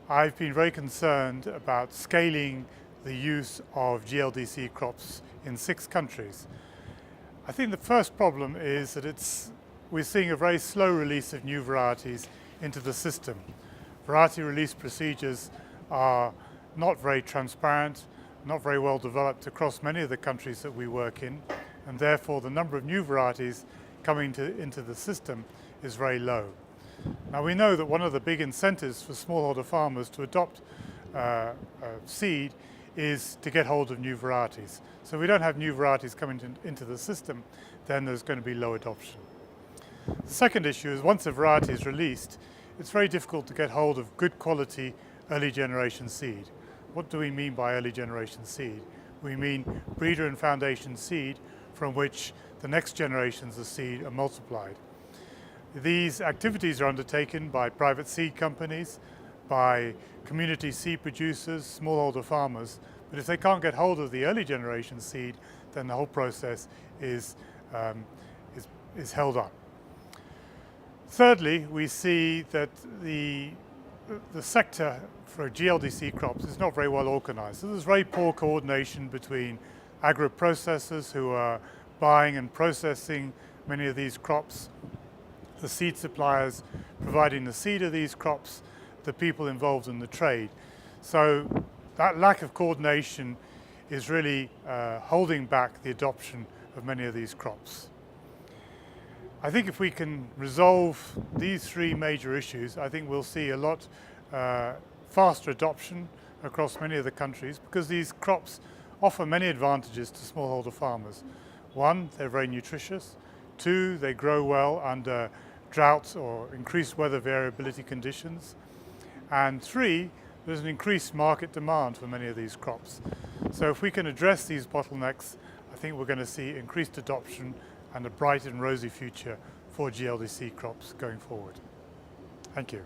I've been very concerned about scaling the use of GLDC crops in 6 countries. I think the first problem is that we're seeing a very slow release of new varieties into the system. Variety release procedures are not very transparent, not very well developed across many of the countries that we work in, and therefore the number of new varieties coming into the system is very low. Now we know that one of the big incentives for smallholder farmers to adopt seed is to get hold of new varieties. So if we don't have new varieties coming into the system, then there's going to be low adoption. The second issue is once a variety is released, it's very difficult to get hold of good quality early generation seed. What do we mean by early generation seed? We mean breeder and foundation seed from which the next generations of seed are multiplied. These activities are undertaken by private seed companies, by community seed producers, smallholder farmers, but if they can't get hold of the early generation seed, then the whole process is held up. Thirdly, we see that the sector for GLDC crops is not very well organized. So there's very poor coordination between agri-processors who are buying and processing many of these crops, the seed suppliers providing the seed of these crops, the people involved in the trade. So that lack of coordination is really holding back the adoption of many of these crops. I think if we can resolve these 3 major issues, I think we'll see a lot faster adoption across many of the countries because these crops offer many advantages to smallholder farmers. 1, they're very nutritious. 2, they grow well under drought or increased weather variability conditions. And 3, there's an increased market demand for many of these crops. So if we can address these bottlenecks, I think we're going to see increased adoption and a bright and rosy future for GLDC crops going forward. Thank you.